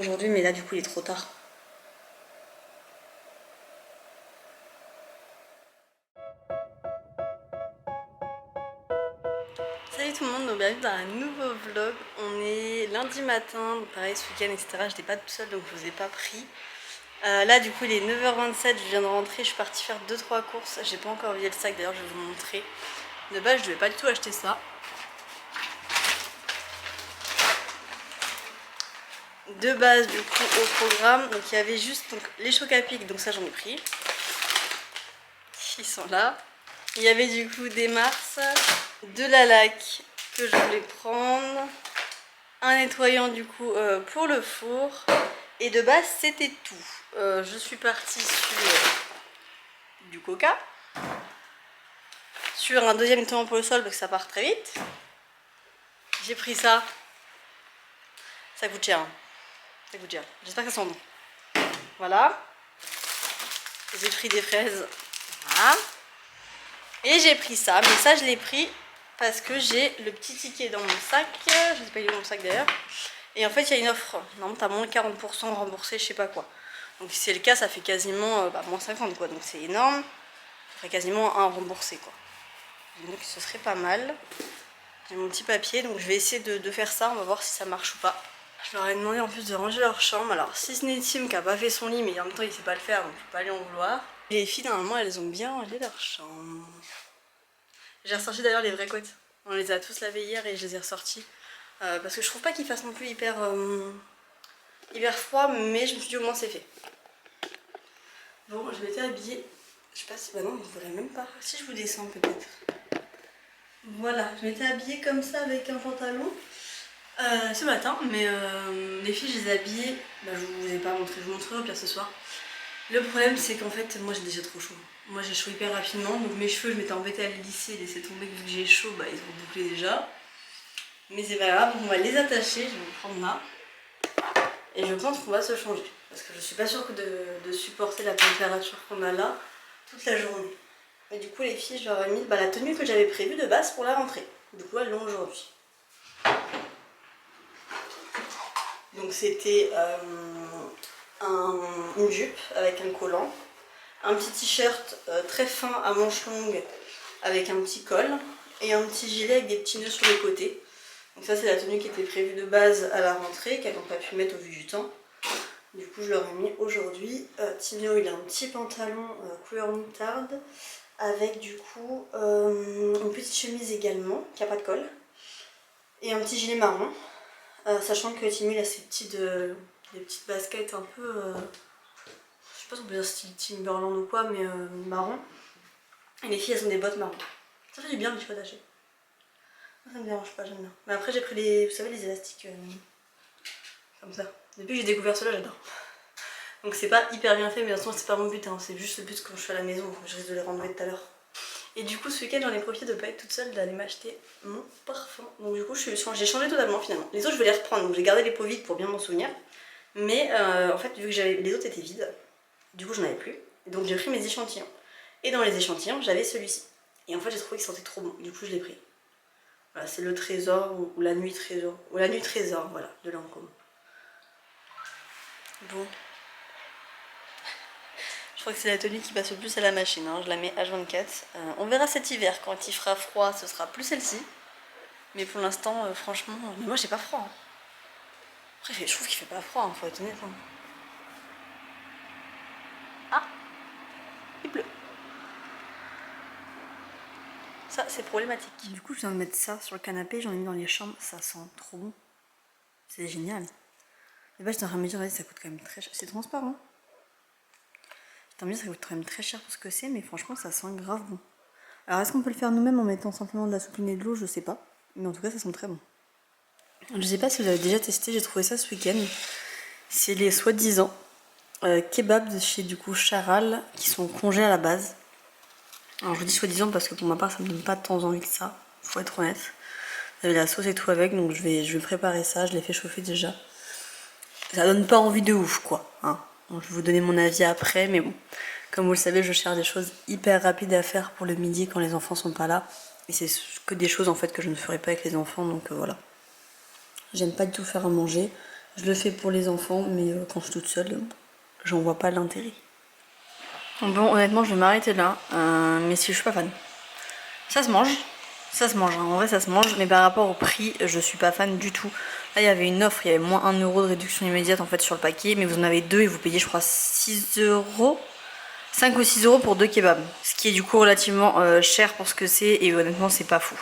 Aujourd'hui, mais là du coup il est trop tard. Salut tout le monde, donc bienvenue dans un nouveau vlog. On est lundi matin, donc pareil ce week-end etc. J'étais pas toute seule donc je vous ai pas pris. Là du coup il est 9h27, je viens de rentrer, je suis partie faire 2-3 courses. J'ai pas encore vidé le sac d'ailleurs, je vais vous montrer. De base je devais pas du tout acheter ça. De base du coup au programme, donc il y avait juste donc, les chocs à pic, donc ça j'en ai pris. Ils sont là. Il y avait du coup des Mars, de la laque que je voulais prendre, un nettoyant du coup pour le four, et de base c'était tout. Je suis partie sur du coca, sur un deuxième nettoyant pour le sol parce que ça part très vite. J'ai pris ça, ça coûte cher, hein. Ça coûte cher, j'espère que ça sent bon. Voilà, j'ai pris des fraises, voilà. Et j'ai pris ça, mais ça je l'ai pris parce que j'ai le petit ticket dans mon sac, je ne sais pas il est où mon sac d'ailleurs. Et en fait il y a une offre, non t'as moins 40% remboursé, je sais pas quoi. Donc si c'est le cas ça fait quasiment moins 50 quoi, donc c'est énorme. Ça ferait quasiment un remboursé quoi. Donc ce serait pas mal. J'ai mon petit papier, donc je vais essayer de faire ça, on va voir si ça marche ou pas. Je leur ai demandé en plus de ranger leur chambre. Alors si ce n'est Tim qui a pas fait son lit, mais en même temps il sait pas le faire, donc je peux pas lui en vouloir. Les filles normalement elles ont bien rangé leur chambre. J'ai ressorti d'ailleurs les vraies couettes. On les a tous lavées hier et je les ai ressortis. Parce que je trouve pas qu'il fasse non plus hyper froid, mais je me suis dit au moins c'est fait. Bon, je m'étais habillée. Je sais pas si. Bah non, vous verrez même pas. Si je vous descends peut-être. Voilà, je m'étais habillée comme ça avec un pantalon ce matin, mais les filles, je les ai habillées. Bah, je vous ai pas montré, je vous montrerai au pire ce soir. Le problème, c'est qu'en fait, moi j'ai déjà trop chaud. Moi j'ai chaud hyper rapidement, donc mes cheveux, je m'étais embêtée à les lisser, laisser tomber vu que j'ai chaud, bah ils ont bouclé déjà. Mais c'est pas grave, on va les attacher, je vais vous prendre là. Et je pense qu'on va se changer. Parce que je suis pas sûre que de supporter la température qu'on a là toute la journée. Et du coup les filles, je leur ai mis la tenue que j'avais prévue de base pour la rentrée. Du coup elles l'ont aujourd'hui. Donc c'était une jupe avec un collant, un petit t-shirt très fin à manches longues avec un petit col et un petit gilet avec des petits nœuds sur les côtés. Donc ça c'est la tenue qui était prévue de base à la rentrée, qu'elles n'ont pas pu mettre au vu du temps. Du coup je leur ai mis aujourd'hui. Timio il a un petit pantalon couleur moutarde avec du coup une petite chemise également qui n'a pas de col et un petit gilet marron. Sachant que Timio il a ses des petites baskets un peu, je sais pas si on peut dire style Timberland ou quoi, mais marron. Et les filles elles ont des bottes marron. Ça fait du bien un petit peu attaché. Ça me dérange pas, j'aime bien. Mais après j'ai pris vous savez les élastiques comme ça. Depuis que j'ai découvert cela j'adore. Donc c'est pas hyper bien fait, mais de toute façon c'est pas mon but, hein. C'est juste le but quand je suis à la maison, je risque de les renlever tout à l'heure. Et du coup ce week-end j'en ai profité de pas être toute seule, d'aller m'acheter mon parfum. Donc du coup j'ai changé totalement finalement. Les autres je vais les reprendre, donc j'ai gardé les pots vides pour bien m'en souvenir. Mais en fait vu que les autres étaient vides, du coup j'en avais plus. Donc j'ai pris mes échantillons. Et dans les échantillons j'avais celui-ci. Et en fait j'ai trouvé qu'il sentait trop bon, du coup je l'ai pris. Voilà, c'est le trésor ou la nuit trésor. Ou la nuit trésor, voilà, de Lancôme. Bon. Je crois que c'est la tenue qui passe le plus à la machine, hein. Je la mets H24. On verra cet hiver, quand il fera froid, ce sera plus celle-ci. Mais pour l'instant, franchement, mais moi j'ai pas froid, hein. Après, je trouve qu'il fait pas froid, hein, faut être honnête, hein. Ah, il pleut. Ça, c'est problématique. Du coup, je viens de mettre ça sur le canapé, j'en ai mis dans les chambres, ça sent trop bon. C'est génial. Et bah, je t'en me dire, vas-y, ça coûte quand même très cher. C'est transparent. Tant mieux, ça coûte quand même très cher pour ce que c'est, mais franchement, ça sent grave bon. Alors, est-ce qu'on peut le faire nous-mêmes en mettant simplement de la soupline et de l'eau? Je sais pas. Mais en tout cas, ça sent très bon. Je sais pas si vous avez déjà testé, j'ai trouvé ça ce week-end. C'est les soi-disant kebabs de chez du coup Charal qui sont congés à la base. Alors, je vous dis soi-disant parce que pour ma part, ça me donne pas tant envie que ça, faut être honnête. J'avais la sauce et tout avec, donc je vais préparer ça, je l'ai fait chauffer déjà. Ça donne pas envie de ouf, quoi, hein. Donc, je vais vous donner mon avis après, mais bon. Comme vous le savez, je cherche des choses hyper rapides à faire pour le midi quand les enfants sont pas là. Et c'est que des choses en fait que je ne ferai pas avec les enfants, donc voilà. J'aime pas du tout faire à manger. Je le fais pour les enfants, mais quand je suis toute seule, j'en vois pas l'intérêt. Bon, honnêtement, je vais m'arrêter là, mais si je suis pas fan. Ça se mange, hein. En vrai ça se mange, mais par rapport au prix, je suis pas fan du tout. Là, il y avait une offre, il y avait moins 1 euro de réduction immédiate en fait sur le paquet, mais vous en avez 2 et vous payez, je crois, 6 euros. 5 ou 6 euros pour 2 kebabs. Ce qui est du coup relativement cher pour ce que c'est, et honnêtement, c'est pas fou.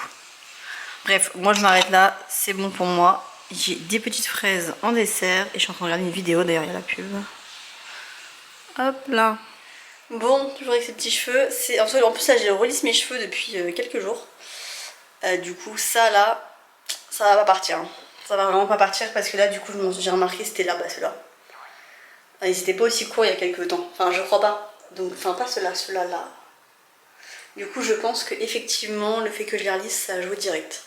Bref, moi je m'arrête là, c'est bon pour moi. J'ai des petites fraises en dessert, et je suis en train de regarder une vidéo, d'ailleurs, il y a la pub. Hop là. Bon, toujours avec ces petits cheveux. En plus, là, j'ai relisse mes cheveux depuis quelques jours. Du coup, ça là, ça va pas partir. Hein. Ça va vraiment pas partir parce que là, du coup, j'ai remarqué c'était là, bah ceux-là. Ils étaient pas aussi courts il y a quelques temps. Enfin, je crois pas. Donc, enfin, pas ceux-là, ceux-là là. Du coup, je pense que effectivement, le fait que je les relisse, ça joue direct.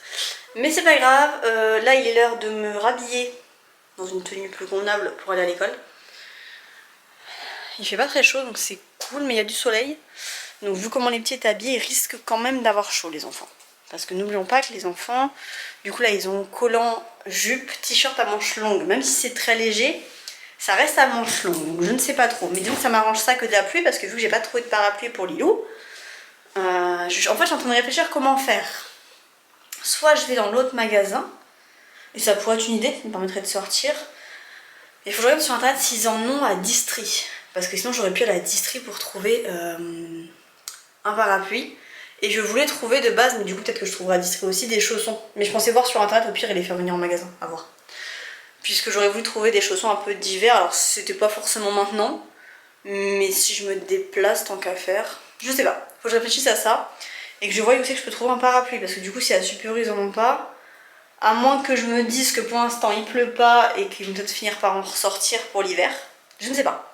Mais c'est pas grave. Là, il est l'heure de me rhabiller dans une tenue plus convenable pour aller à l'école. Il fait pas très chaud, donc c'est cool, mais il y a du soleil. Donc vu comment les petits étaient habillés, ils risquent quand même d'avoir chaud, les enfants. Parce que n'oublions pas que les enfants, du coup là, ils ont collant, jupe, t-shirt à manches longues. Même si c'est très léger, ça reste à manches longues. Donc je ne sais pas trop. Mais disons que ça m'arrange ça que de la pluie, parce que vu que j'ai pas trouvé de parapluie pour Lilou, en fait, je suis en train de réfléchir comment faire. Soit je vais dans l'autre magasin, et ça pourrait être une idée, ça me permettrait de sortir. Il faut que je regarde sur internet s'ils en ont à Distri. Parce que sinon j'aurais pu aller à Distri pour trouver un parapluie. Et je voulais trouver de base, mais du coup peut-être que je trouverai à Distri aussi, des chaussons. Mais je pensais voir sur internet, au pire et les faire venir en magasin, à voir. Puisque j'aurais voulu trouver des chaussons un peu d'hiver, alors c'était pas forcément maintenant. Mais si je me déplace tant qu'à faire, je sais pas. Faut que je réfléchisse à ça. Et que je voie où c'est que je peux trouver un parapluie. Parce que du coup si à Super ils en ont pas, à moins que je me dise que pour l'instant il pleut pas et qu'ils vont peut-être finir par en ressortir pour l'hiver. Je ne sais pas.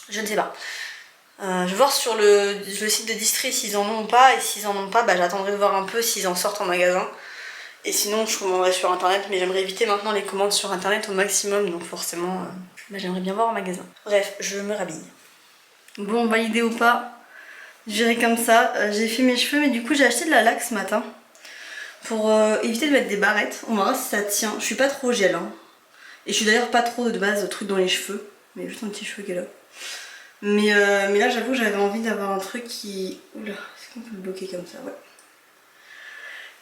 Je ne sais pas. Je vais voir sur le site de Distri s'ils en ont ou pas. Et s'ils en ont pas, bah, j'attendrai de voir un peu s'ils en sortent en magasin. Et sinon je commanderai sur internet. Mais j'aimerais éviter maintenant les commandes sur internet au maximum. Donc forcément, bah, j'aimerais bien voir en magasin. Bref, je me rhabille. Bon, validé ou pas, j'irai comme ça. J'ai fait mes cheveux, mais du coup j'ai acheté de la laque ce matin. Pour éviter de mettre des barrettes. On va voir si ça tient. Je suis pas trop gel. Hein. Et je suis d'ailleurs pas trop de base de trucs dans les cheveux. Mais juste un petit cheveu qui est là. Mais là j'avoue que j'avais envie d'avoir un truc qui... Oula, est-ce qu'on peut le bloquer comme ça? Ouais.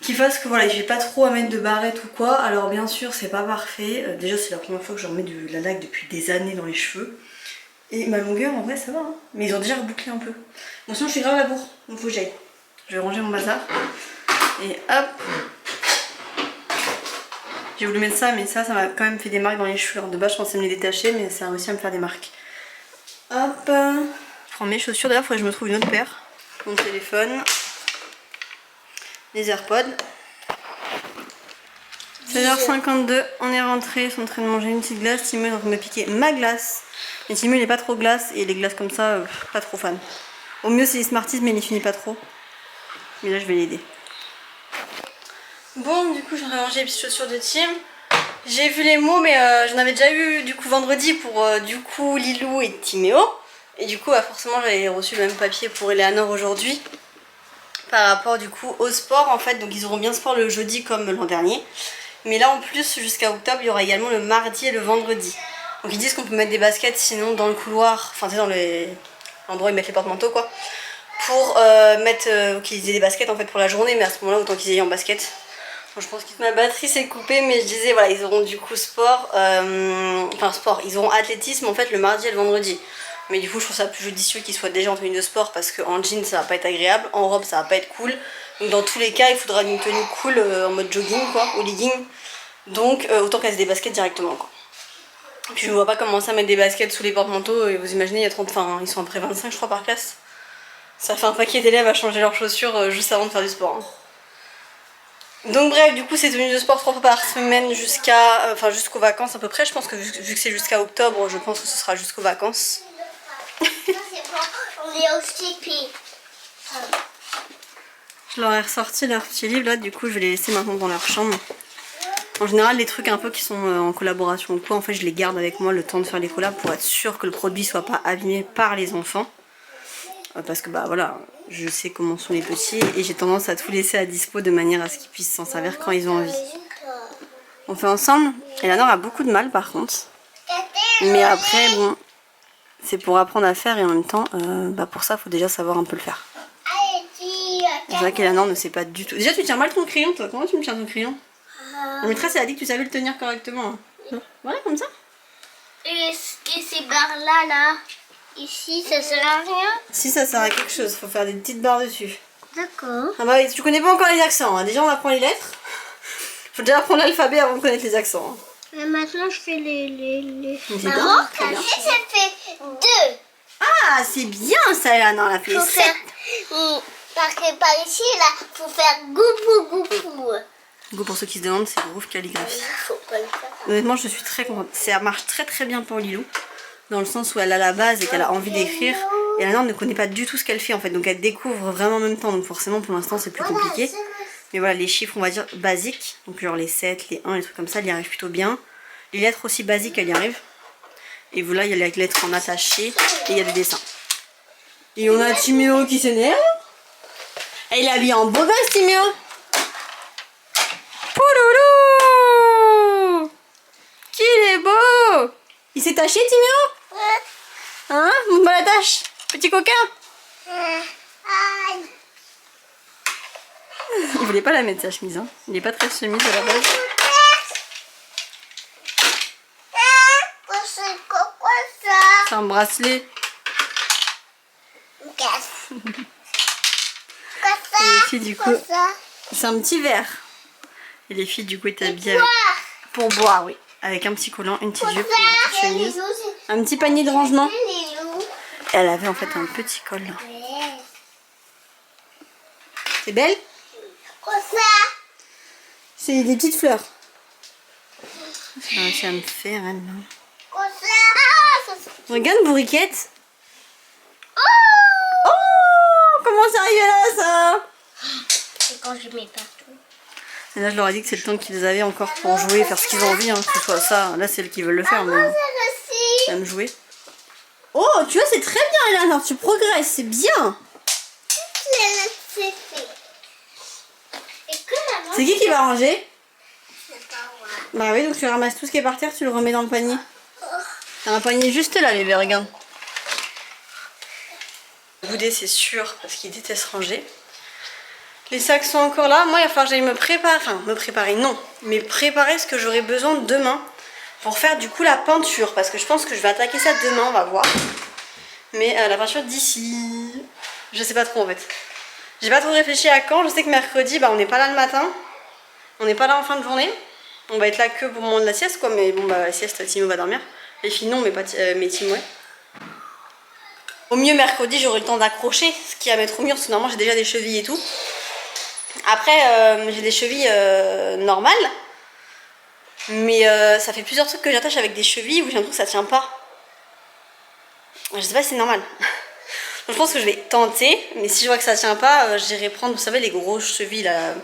Qui fasse que voilà, j'ai pas trop à mettre de barrettes ou quoi. Alors bien sûr c'est pas parfait. Déjà c'est la première fois que j'en mets de la laque depuis des années dans les cheveux. Et ma longueur en vrai ça va. Hein. Mais ils ont déjà rebouclé un peu. Bon sinon je suis grave à la bourre. Donc faut que j'aille. Je vais ranger mon bazar. Et hop. J'ai voulu mettre ça, mais ça m'a quand même fait des marques dans les cheveux. Alors de base, je pensais me les détacher, mais ça a réussi à me faire des marques. Hop. Je prends mes chaussures. D'ailleurs, il faudrait que je me trouve une autre paire. Mon téléphone. Les AirPods. 16h52, on est rentré. Ils sont en train de manger une petite glace. Timur est en train de me piquer ma glace. Mais Timur, il est pas trop glace. Et les glaces comme ça, pas trop fan. Au mieux, c'est les Smarties, mais il finit pas trop. Mais là, je vais l'aider. Bon, du coup, j'aurais mangé les petites chaussures de Tim. J'ai vu les mots, mais j'en avais déjà eu du coup vendredi pour du coup Lilou et Timéo. Et du coup, forcément, j'avais reçu le même papier pour Eleanor aujourd'hui. Par rapport du coup au sport en fait. Donc ils auront bien sport le jeudi comme l'an dernier. Mais là en plus, jusqu'à octobre, il y aura également le mardi et le vendredi. Donc ils disent qu'on peut mettre des baskets sinon dans le couloir, enfin c'est dans l'endroit où ils mettent les porte-manteaux quoi. Pour qu'ils aient des baskets en fait pour la journée, mais à ce moment-là, autant qu'ils aient en basket. Je pense que ma batterie s'est coupée, mais je disais voilà, ils auront du coup sport, ils auront athlétisme en fait le mardi et le vendredi. Mais du coup je trouve ça plus judicieux qu'ils soient déjà en tenue de sport parce qu'en jean ça va pas être agréable, en robe ça va pas être cool. Donc dans tous les cas il faudra une tenue cool en mode jogging quoi, ou legging. Donc autant qu'elles aient des baskets directement quoi. Puis je ne vois pas commencer à mettre des baskets sous les porte-manteaux et vous imaginez il y a 30, enfin ils sont après 25 je crois par classe. Ça fait un paquet d'élèves à changer leurs chaussures juste avant de faire du sport. Hein. Donc bref, du coup c'est tenues de sport 3 fois par semaine jusqu'aux vacances à peu près. Je pense que vu que c'est jusqu'à octobre, je pense que ce sera jusqu'aux vacances. Je leur ai ressorti leur petit livre là, du coup je vais les laisser maintenant dans leur chambre. En général les trucs un peu qui sont en collaboration ou quoi, en fait je les garde avec moi le temps de faire les collabs pour être sûr que le produit soit pas abîmé par les enfants. Parce que bah voilà, je sais comment sont les petits et j'ai tendance à tout laisser à dispo de manière à ce qu'ils puissent s'en servir quand ils ont envie. On fait ensemble. Eleanor a beaucoup de mal par contre. Mais après, bon, c'est pour apprendre à faire et en même temps, pour ça, il faut déjà savoir un peu le faire. C'est vrai qu'Eleanor ne sait pas du tout. Déjà, tu tiens mal ton crayon, toi. Comment tu me tiens ton crayon? La maîtresse, elle a dit que tu savais le tenir correctement. Voilà, comme ça. Et ces barres-là, là, ici, ça sert à rien? Si, ça sert à quelque chose. Faut faire des petites barres dessus. D'accord. Ah bah, tu connais pas encore les accents. Hein. Déjà, on apprend les lettres. Faut déjà apprendre l'alphabet avant de connaître les accents. Hein. Mais maintenant, je fais les barres. Très bien. Ça fait 2. Ah, c'est bien ça, Eleanor. Elle a fait 7. Parce que par ici, là, faut faire goupou. Go, pour ceux qui se demandent, c'est Groove Calligraphie. Faut pas le faire. Honnêtement, je suis très contente. Ça marche très très bien pour Lilou. Dans le sens où elle a la base et qu'elle a envie d'écrire. Et Eleanor ne connaît pas du tout ce qu'elle fait en fait. Donc elle découvre vraiment en même temps. Donc forcément, pour l'instant, c'est plus compliqué. Mais voilà, les chiffres, on va dire, basiques. Donc genre les 7, les 1, les trucs comme ça, elle y arrive plutôt bien. Les lettres aussi basiques, elle y arrive. Et voilà, il y a les lettres en attaché. Et il y a des dessins. Et on a Timéo qui s'énerve. Et il est habillé en beau gosse, Timéo. Pouloulou! Qu'il est beau! Il s'est taché, Timéo? Hein? Montre-moi la tache, petit coquin. Il voulait pas la mettre sa chemise, hein. Il est pas très chemise à la base. C'est quoi ça? C'est un bracelet. Et les filles, du coup, c'est un petit verre. Et les filles, du coup, étaient habillées avec... pour boire, oui. Avec un petit collant, une petite jupe, une petite chemise, un petit panier de rangement. Et elle avait en fait un petit col là. C'est belle? Quoi ça? C'est des petites fleurs. Ça va me faire, elle. Quoi ça? Ah, ça... Regarde, bourriquette. Oh, comment ça arrive là, ça? C'est quand je mets partout. Et là, je leur ai dit que c'est le temps qu'ils avaient encore pour jouer, faire ce qu'ils ont envie, hein, que ce soit ça. Là, c'est elles qui veulent le faire, mais j'aime jouer. Oh, tu vois, c'est très bien, Eleanor, tu progresses, c'est bien. C'est fait. Et que maman... C'est qui va ranger? C'est pas moi. Bah oui, donc tu ramasses tout ce qui est par terre, tu le remets dans le panier. T'as un panier juste là, bébé, regarde. Boudet, c'est sûr, parce qu'il déteste ranger. Les sacs sont encore là. Moi, il va falloir que j'aille me préparer. Enfin, me préparer, non. Mais préparer ce que j'aurai besoin demain pour faire du coup la peinture. Parce que je pense que je vais attaquer ça demain, on va voir. Mais la peinture d'ici... Je sais pas trop en fait. J'ai pas trop réfléchi à quand. Je sais que mercredi, on n'est pas là le matin. On n'est pas là en fin de journée. On va être là que pour le moment de la sieste, quoi. Mais bon, la sieste, Timo va dormir. Les filles, non, mais pas mais Timo, ouais. Au mieux, mercredi, j'aurai le temps d'accrocher ce qu'il y a à mettre au mur. Parce que normalement, j'ai déjà des chevilles et tout. Après, j'ai des chevilles normales. Mais ça fait plusieurs trucs que j'attache avec des chevilles où j'ai l'impression que ça tient pas. Je sais pas si c'est normal. Donc, je pense que je vais tenter. Mais si je vois que ça tient pas, j'irai prendre, vous savez, les grosses chevilles là.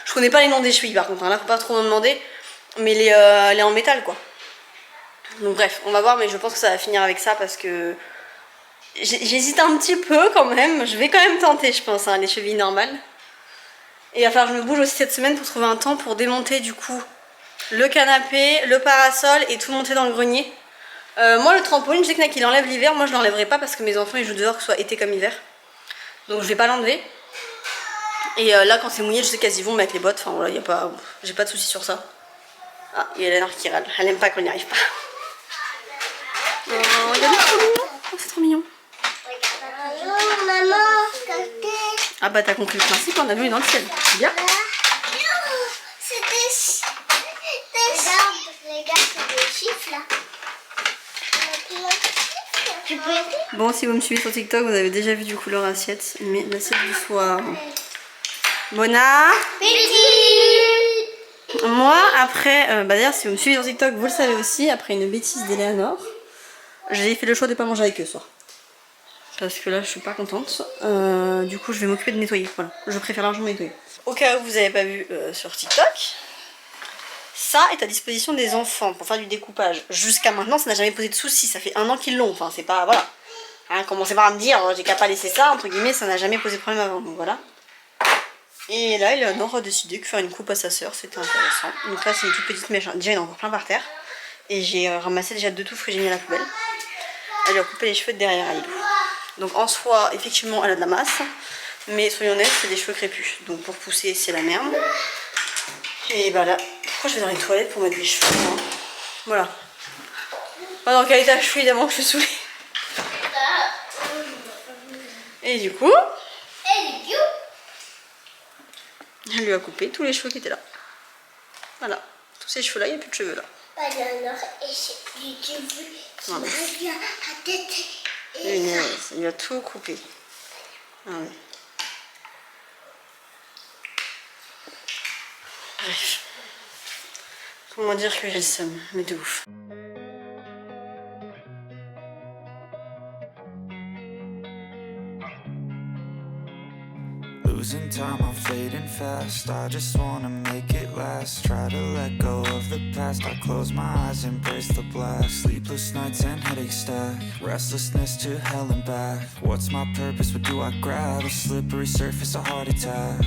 Je connais pas les noms des chevilles par contre. Hein. Là, faut pas trop me demander. Mais les en métal quoi. Donc bref, on va voir. Mais je pense que ça va finir avec ça parce que j'hésite un petit peu quand même. Je vais quand même tenter, je pense, hein, les chevilles normales. Et il va falloir que je me bouge aussi cette semaine pour trouver un temps pour démonter du coup le canapé, le parasol et tout monter dans le grenier. Moi le trampoline, je sais qu'il enlève l'hiver, moi je l'enlèverai pas parce que mes enfants ils jouent dehors que ce soit été comme hiver. Donc je vais pas l'enlever. Et là quand c'est mouillé, je sais qu'elles y vont avec les bottes, enfin voilà, j'ai pas de soucis sur ça. Ah, il y a Eleanor qui râle, elle aime pas qu'on n'y arrive pas. Oh, regardez, c'est trop mignon. Oh, c'est trop mignon. Oh, maman, regardez. Ah bah t'as compris le principe, on a vu dans le ciel. Bien. C'est des... Regarde, c'est des chiffres là. Tu peux aider? Bon, si vous me suivez sur TikTok, vous avez déjà vu du coup leur assiette, mais l'assiette du soir. Bona. Moi, après, d'ailleurs, si vous me suivez sur TikTok, vous le savez aussi, après une bêtise d'Eleanor, j'ai fait le choix de pas manger avec eux ce soir. Parce que là, je suis pas contente. Du coup, je vais m'occuper de nettoyer. Voilà, je préfère largement nettoyer. Au cas où vous n'avez pas vu sur TikTok, ça est à disposition des enfants pour faire du découpage. Jusqu'à maintenant, ça n'a jamais posé de soucis. Ça fait 1 an qu'ils l'ont. Enfin, c'est pas... Voilà. Hein, commencez pas à me dire, j'ai qu'à pas laisser ça, entre guillemets, ça n'a jamais posé de problème avant. Donc voilà. Et là, Eleanor a décidé de faire une coupe à sa sœur, c'était intéressant. Donc là, c'est une toute petite mèche. Déjà, il y en a encore plein par terre. Et j'ai ramassé déjà 2 touffes que j'ai mis à la poubelle. Elle lui a coupé les cheveux de derrière à Lilou. Donc en soi, effectivement, elle a de la masse. Mais soyons honnêtes, c'est des cheveux crépus. Donc pour pousser, c'est la merde. Et bah là, pourquoi je vais dans les toilettes pour mettre des cheveux hein. Voilà. Pas dans quel état je suis, évidemment, que je suis saoulée. Et du coup, elle lui a coupé tous les cheveux qui étaient là. Voilà. Tous ces cheveux là, il n'y a plus de cheveux là. Voilà. Il lui a tout coupé. Ah ouais. Bref. Comment dire que j'ai le seum, mais de ouf. Losing time, I'm fading fast. I just wanna make it last. Try to let go of the past. I close my eyes, embrace the blast. Sleepless nights and headaches stack. Restlessness to hell and back. What's my purpose? What do I grab? A slippery surface, a heart attack.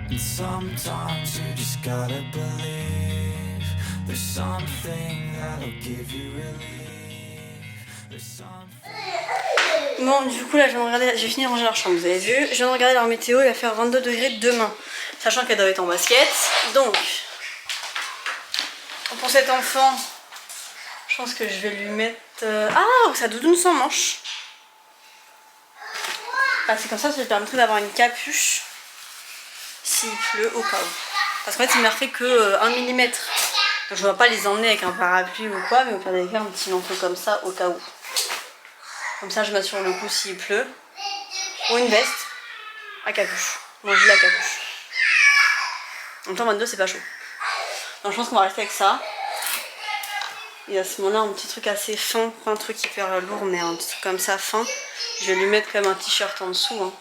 And sometimes you just gotta believe. There's something that'll give you relief. There's something. Bon, du coup, là, je viens de regarder, j'ai fini de ranger leur chambre, vous avez vu. Je viens de regarder leur météo, il va faire 22 degrés demain. Sachant qu'elle doit être en basket. Donc, pour cet enfant, je pense que je vais lui mettre... Ah, sa doudoune sans manche. Ah, c'est comme ça lui permettrait d'avoir une capuche s'il pleut au cas où. Parce qu'en fait, il m'a fait que 1 mm. Donc, je ne vais pas les emmener avec un parapluie ou quoi, mais au pire des cas, un petit manteau comme ça au cas où. Comme ça, je m'assure le coup s'il pleut. Ou une veste à capuche. Moi, je l'ai à capuche. En même temps, 22, c'est pas chaud. Donc, je pense qu'on va rester avec ça. Et à ce moment-là, un petit truc assez fin. Pas un truc hyper lourd, mais un petit truc comme ça, fin. Je vais lui mettre quand même un t-shirt en dessous. Hein.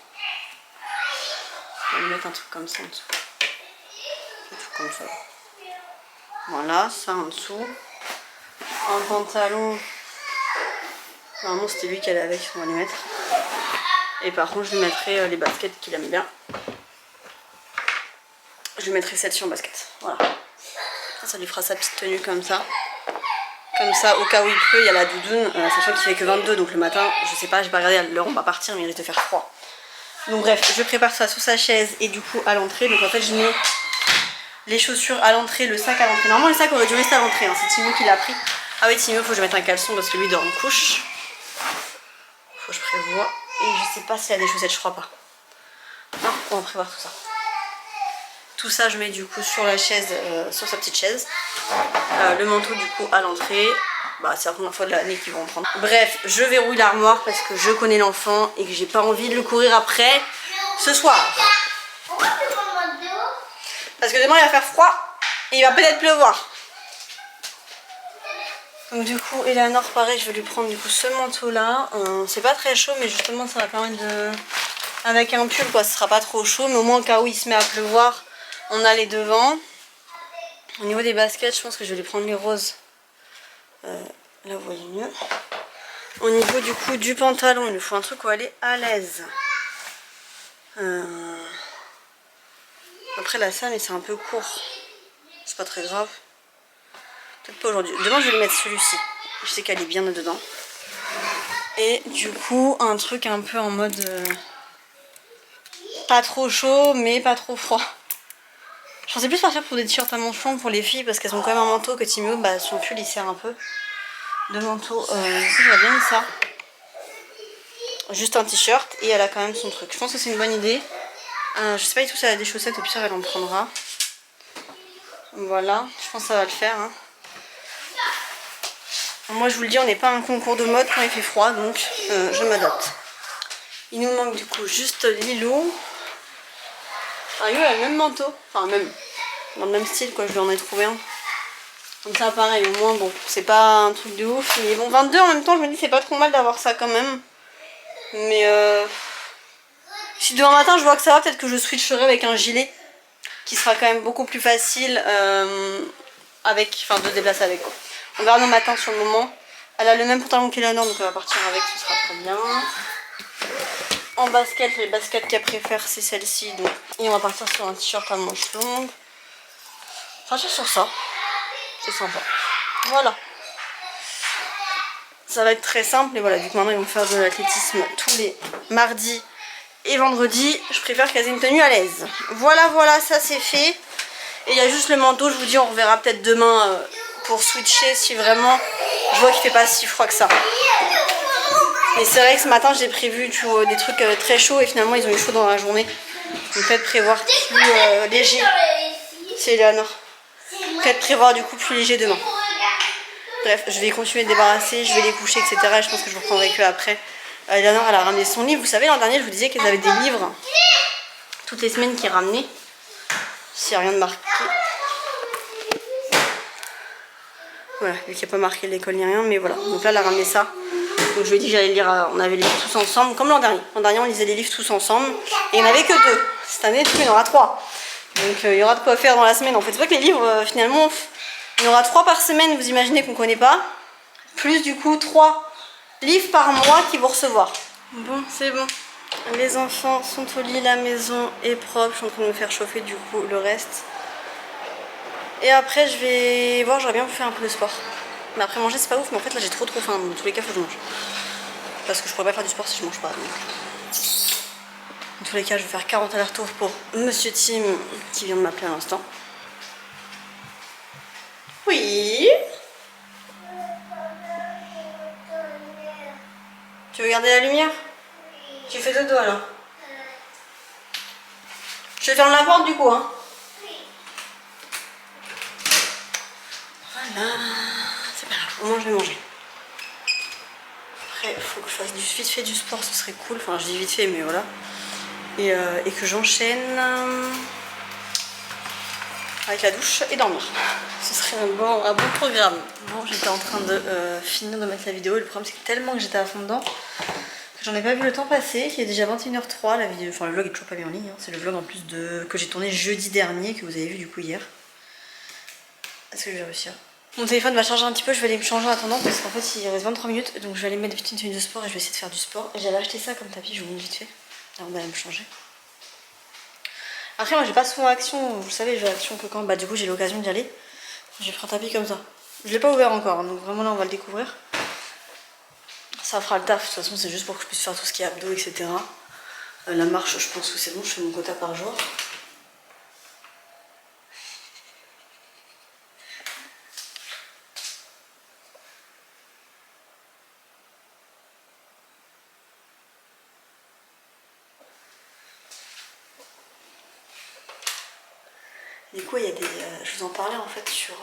Je vais lui mettre un truc comme ça en dessous. Un truc comme ça. Voilà, ça en dessous. Un pantalon. Normalement c'était lui qui allait avec, on va les mettre. Et par contre je lui mettrai les baskets qu'il aime bien. Je lui mettrai celle-ci en basket. Voilà. Ça lui fera sa petite tenue comme ça. Comme ça, au cas où il pleut, il y a la doudoune. Sachant qu'il fait que 22, donc le matin, je sais pas, j'ai pas regardé l'heure, on va partir, mais il risque de faire froid. Donc bref, je prépare ça sous sa chaise et du coup à l'entrée. Donc en fait je mets les chaussures à l'entrée, le sac à l'entrée. Normalement le sac aurait dû rester à l'entrée, hein. C'est Timo qui l'a pris. Ah oui, Timo, faut que je mette un caleçon parce que lui dort en couche. Faut que je prévoie. Et je sais pas s'il y a des chaussettes, je crois pas. Non, on va prévoir tout ça. Tout ça, je mets du coup sur la chaise, sur sa petite chaise. Le manteau du coup à l'entrée. Bah, c'est la première fois de l'année qu'ils vont en prendre. Bref, je verrouille l'armoire parce que je connais l'enfant et que j'ai pas envie de le courir après ce soir. Parce que demain il va faire froid et il va peut-être pleuvoir. Donc du coup, Eleanor, pareil, je vais lui prendre du coup ce manteau là. C'est pas très chaud, mais justement ça va permettre de... Avec un pull quoi, ce sera pas trop chaud, mais au moins au cas où il se met à pleuvoir, on a les devants. Au niveau des baskets, je pense que je vais lui prendre les roses. Là vous voyez mieux. Au niveau du coup du pantalon, il lui faut un truc où elle est à l'aise. Après là ça, mais c'est un peu court. C'est pas très grave. Peut-être pas aujourd'hui. Demain je vais lui mettre celui-ci. Je sais qu'elle est bien dedans. Et du coup un truc un peu en mode pas trop chaud mais pas trop froid. Je pensais plus partir pour des t-shirts à manches longues pour les filles parce qu'elles ont quand même un manteau que Timo, bah, son pull il sert un peu de manteau. Du coup j'aurais bien mis ça. Juste un t-shirt et elle a quand même son truc. Je pense que c'est une bonne idée. Je sais pas du tout si elle a des chaussettes, au pire elle en prendra. Voilà, je pense que ça va le faire. Hein. Moi je vous le dis, on n'est pas à un concours de mode quand il fait froid, donc je m'adapte. Il nous manque du coup juste Lilou. Ah, Lilou a le même manteau, enfin même, dans le même style quoi, je lui en ai trouvé un. Comme ça pareil, au moins bon, c'est pas un truc de ouf. Mais bon, 22 en même temps, je me dis c'est pas trop mal d'avoir ça quand même. Mais si demain matin je vois que ça va, peut-être que je switcherai avec un gilet. Qui sera quand même beaucoup plus facile de déplacer avec quoi. On verra nos matins sur le moment. Elle a le même pantalon qu'Eleanor donc elle va partir avec, ce sera très bien. En basket, les baskets qu'elle préfère c'est celle-ci. Et on va partir sur un t-shirt à manches longues. Partir sur ça. C'est sympa. Voilà. Ça va être très simple. Et voilà, vu que maintenant ils vont faire de l'athlétisme tous les mardis et vendredis, je préfère qu'elles aient une tenue à l'aise. Voilà, voilà, ça c'est fait. Et il y a juste le manteau, je vous dis, on reverra peut-être demain pour switcher si vraiment je vois qu'il fait pas si froid que ça. Et c'est vrai que ce matin j'ai prévu des trucs très chauds et finalement ils ont eu chaud dans la journée. Donc peut-être prévoir plus léger. C'est Eleanor. Peut-être prévoir du coup plus léger demain. Bref, je vais continuer de débarrasser, je vais les coucher, etc. Et je pense que je vous reprendrai que après. Eleanor elle a ramené son livre. Vous savez, l'an dernier je vous disais qu'elles avaient des livres toutes les semaines qu'ils ramenaient. S'il n'y a rien de marqué. Voilà, vu qu'il n'y a pas marqué l'école ni rien, mais voilà. Donc là elle a ramené ça. Donc je lui ai dit que j'allais lire, on avait les livres tous ensemble, comme l'an dernier. L'an dernier on lisait les livres tous ensemble et il n'y en avait que 2. Cette année il y en aura 3. Donc il y aura de quoi faire dans la semaine. En fait c'est vrai que les livres finalement il y en aura 3 par semaine, vous imaginez qu'on ne connaît pas. Plus du coup 3 livres par mois qu'ils vont recevoir. Bon c'est bon. Les enfants sont au lit, la maison est propre. Je suis en train de me faire chauffer du coup le reste. Et après je vais voir, j'aurais bien pu faire un peu de sport. Mais après manger c'est pas ouf, mais en fait là j'ai trop faim, dans tous les cas faut que je mange. Parce que je pourrais pas faire du sport si je mange pas. Donc. Dans tous les cas je vais faire 40 allers-retours pour Monsieur Tim qui vient de m'appeler à l'instant. Oui. Tu veux garder la lumière? Tu fais dodo alors? Je vais fermer la porte du coup hein. Voilà. C'est pas grave, au moins je vais manger. Après, il faut que je fasse vite fait du sport, ce serait cool. Enfin, je dis vite fait, mais voilà. Et que j'enchaîne avec la douche et dormir. Ce serait un bon programme. Bon, j'étais en train de finir de mettre la vidéo. Et le problème, c'est que tellement que j'étais à fond dedans que j'en ai pas vu le temps passer. Il est déjà 21h03. La vidéo, enfin, le vlog est toujours pas mis en ligne. Hein. C'est le vlog en plus que j'ai tourné jeudi dernier, que vous avez vu du coup hier. Est-ce que je vais réussir? Mon téléphone va charger un petit peu, je vais aller me changer en attendant parce qu'en fait il reste 23 minutes donc je vais aller mettre une tenue de sport et je vais essayer de faire du sport. J'avais acheté ça comme tapis, je vous montre vite fait avant d'aller me changer. Après moi j'ai pas souvent Action, vous savez je vais à Action que quand du coup j'ai l'occasion d'y aller. J'ai pris un tapis comme ça. Je l'ai pas ouvert encore donc vraiment là on va le découvrir. Ça fera le taf, de toute façon c'est juste pour que je puisse faire tout ce qui est abdos etc. La marche je pense que c'est bon, je fais mon quota par jour. Du coup, il y a des. Je vous en parlais en fait sur.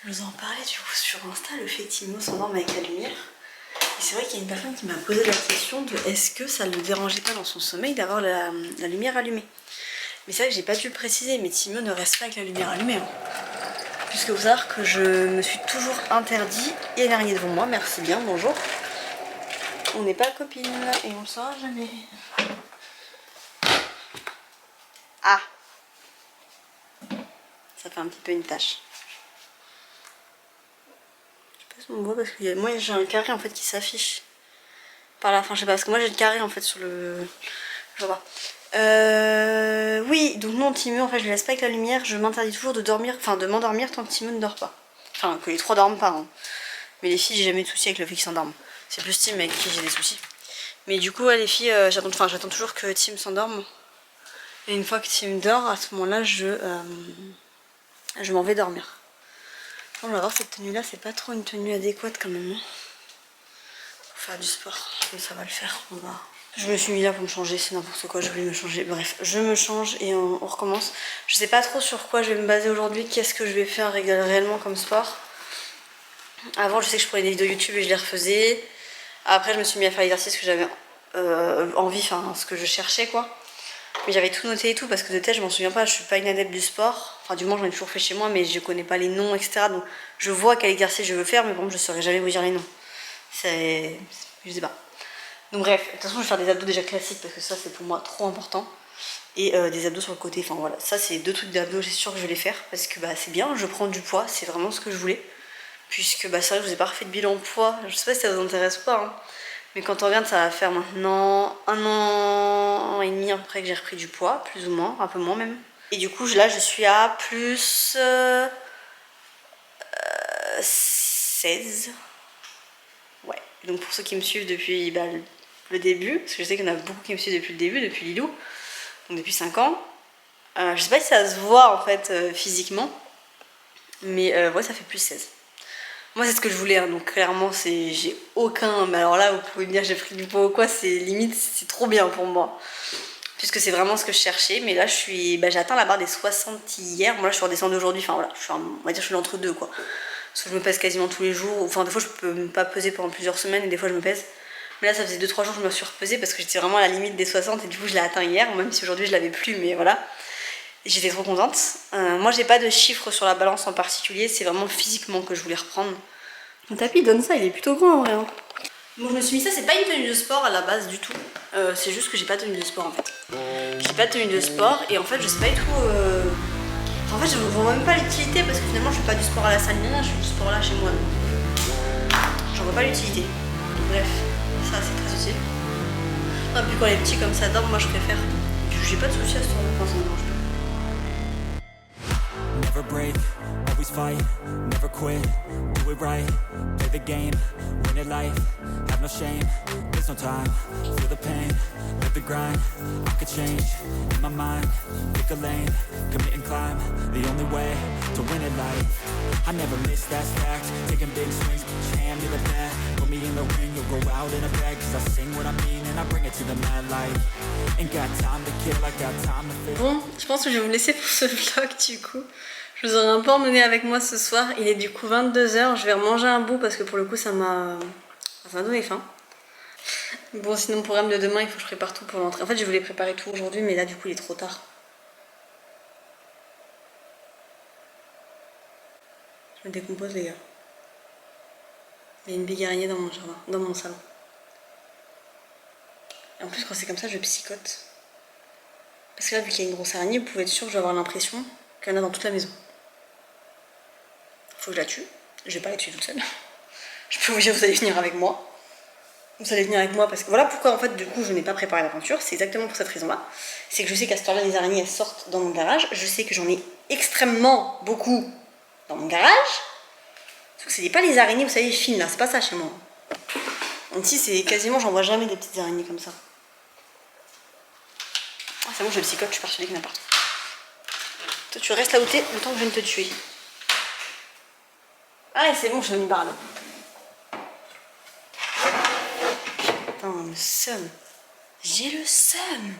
Je vous en parlais du coup sur Insta, le fait que Timo s'endorme avec la lumière. Et c'est vrai qu'il y a une personne qui m'a posé la question de est-ce que ça ne le dérangeait pas dans son sommeil d'avoir la lumière allumée. Mais c'est vrai que j'ai pas dû le préciser, mais Timo ne reste pas avec la lumière allumée. Hein. Puisque vous savez que je me suis toujours interdit. Il y a une araignée devant moi, merci bien, bonjour. On n'est pas copines et on le saura jamais. Ah, ça fait un petit peu une tache. Je sais pas si on voit parce que moi j'ai un carré en fait qui s'affiche par la fin. Je sais pas parce que moi j'ai le carré en fait sur le. Je vois pas. Oui, donc non, Timo en fait je le laisse pas avec la lumière. Je m'interdis toujours de dormir, enfin de m'endormir tant que Timo ne dort pas. Enfin que les 3 dorment pas. Hein. Mais les filles j'ai jamais de soucis avec le fait qu'ils s'endorment. C'est plus Tim avec qui j'ai des soucis. Mais du coup, les filles, j'attends toujours que Tim s'endorme. Et une fois que Tim dort, à ce moment-là, je m'en vais dormir. On va voir cette tenue-là, c'est pas trop une tenue adéquate quand même. Hein. Pour faire du sport, mais ça va le faire. Je me suis mis là pour me changer, c'est n'importe quoi, je voulais me changer. Bref, je me change et on recommence. Je sais pas trop sur quoi je vais me baser aujourd'hui, qu'est-ce que je vais faire réellement comme sport. Avant, je sais que je prenais des vidéos YouTube et je les refaisais. Après je me suis mis à faire l'exercice que j'avais envie, enfin ce que je cherchais quoi. Mais j'avais tout noté et tout parce que de tête je m'en souviens pas, je suis pas une adepte du sport. Enfin du moins j'en ai toujours fait chez moi mais je connais pas les noms etc. Donc je vois quel exercice je veux faire mais bon je saurais jamais vous dire les noms. Je sais pas. Donc bref, de toute façon je vais faire des abdos déjà classiques parce que ça c'est pour moi trop important. Et des abdos sur le côté, enfin voilà. Ça c'est 2 trucs d'abdos, j'ai sûr que je vais les faire parce que bah c'est bien, je prends du poids, c'est vraiment ce que je voulais. puisque bah, c'est vrai que je vous ai pas refait de bilan poids. Je sais pas si ça vous intéresse pas, hein. Mais quand on regarde, ça va faire maintenant 1 an et demi à peu près que j'ai repris du poids, plus ou moins, un peu moins même. Et du coup là je suis à plus 16. Ouais, donc pour ceux qui me suivent depuis bah, le début, parce que je sais qu'il y en a beaucoup qui me suivent depuis le début, depuis Lilou, donc depuis 5 ans. Je sais pas si ça se voit en fait physiquement, mais ouais, ça fait plus 16. Moi c'est ce que je voulais, hein, donc clairement j'ai aucun, mais alors là vous pouvez me dire j'ai pris du poids ou quoi, c'est limite, c'est trop bien pour moi. Puisque c'est vraiment ce que je cherchais, mais là j'ai atteint la barre des 60 hier, moi là je suis redescendue aujourd'hui, enfin voilà, on va dire que je suis entre deux quoi. Parce que je me pèse quasiment tous les jours, enfin des fois je peux pas peser pendant plusieurs semaines et des fois je me pèse. Mais là ça faisait 2-3 jours que je me suis repesée parce que j'étais vraiment à la limite des 60 et du coup je l'ai atteint hier, même si aujourd'hui je l'avais plus, mais voilà. J'étais trop contente. Moi j'ai pas de chiffres sur la balance en particulier, c'est vraiment physiquement que je voulais reprendre. Le tapis donne ça, il est plutôt grand en vrai. Hein. Bon, je me suis mis ça, c'est pas une tenue de sport à la base du tout. C'est juste que j'ai pas de tenue de sport en fait. J'ai pas de tenue de sport et en fait je sais pas du tout. En fait je vois même pas l'utilité parce que finalement je fais pas du sport à la salle ni rien, je fais du sport là chez moi. J'en vois pas l'utilité. Bref, ça c'est très utile. Non, puis quand les petits comme ça dorment, moi je préfère. J'ai pas de soucis à ce moment quand ça me dérange pas. Never break, always fight, never quit, do it right, play the game, win it life, have no shame, there's no time, feel the pain, live the grind, I could change, in my mind, pick a lane, commit and climb, the only way to win it life, I never miss that fact, taking big swings, put your hand to the bat, put me in the ring, you'll go out in a bag, cause I sing what I mean and I bring it to the mad light, ain't got time to kill, I got time to feel. Bon, je pense que je vais vous laisser pour ce vlog du coup. Je vous aurais un peu emmené avec moi ce soir. Il est du coup 22 h. Je vais remanger un bout parce que pour le coup ça m'a donné faim. Bon, sinon le programme de demain, il faut que je prépare tout pour l'entrée. En fait, je voulais préparer tout aujourd'hui, mais là du coup il est trop tard. Je me décompose les gars. Il y a une big araignée dans mon jardin, dans mon salon. Et en plus quand c'est comme ça, je psychote. Parce que là, vu qu'il y a une grosse araignée, vous pouvez être sûr que je vais avoir l'impression qu'il y en a dans toute la maison. Faut que je la tue. Je vais pas la tuer toute seule. Je peux vous dire, vous allez venir avec moi. Vous allez venir avec moi parce que voilà pourquoi en fait du coup je n'ai pas préparé la peinture. C'est exactement pour cette raison-là. C'est que je sais qu'à cette heure-là, les araignées elles sortent dans mon garage. Je sais que j'en ai extrêmement beaucoup dans mon garage. Sauf que c'est pas les araignées, vous savez, fines là. C'est pas ça chez moi. Ici, c'est quasiment, j'en vois jamais des petites araignées comme ça. Ah, c'est bon, je psychote, je suis persuadée qu'il n'y en a pas. Toi, tu restes là où t'es le temps que je viens de te tuer. Ah, c'est bon, je suis venue par là. Putain, le seum. J'ai le seum.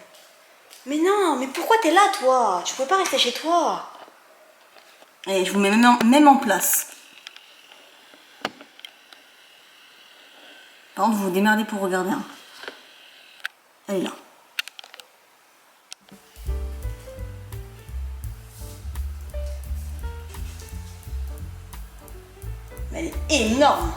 Mais non, mais pourquoi t'es là, toi? Tu pouvais pas rester chez toi. Allez, je vous mets même en place. Par contre, vous vous démerdez pour regarder. Hein. Elle est là. Elle est énorme.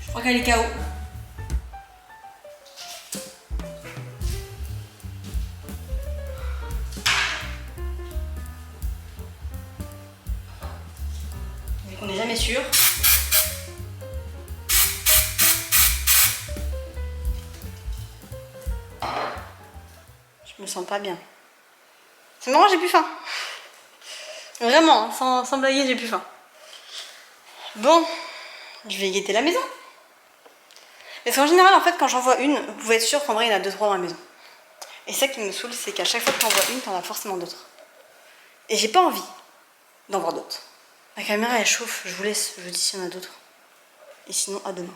Je crois qu'elle est KO. Vu qu'on n'est jamais sûr. Je me sens pas bien. C'est marrant, j'ai plus faim. Vraiment, sans blaguer, j'ai plus faim. Bon, je vais guetter la maison. Parce qu'en général, en fait, quand j'en vois une, vous pouvez être sûr qu'en vrai, il y en a 2-3 dans la maison. Et ça qui me saoule, c'est qu'à chaque fois que t'en vois une, t'en as forcément d'autres. Et j'ai pas envie d'en voir d'autres. La caméra, elle chauffe, je vous laisse, je vous dis s'il y en a d'autres. Et sinon, à demain.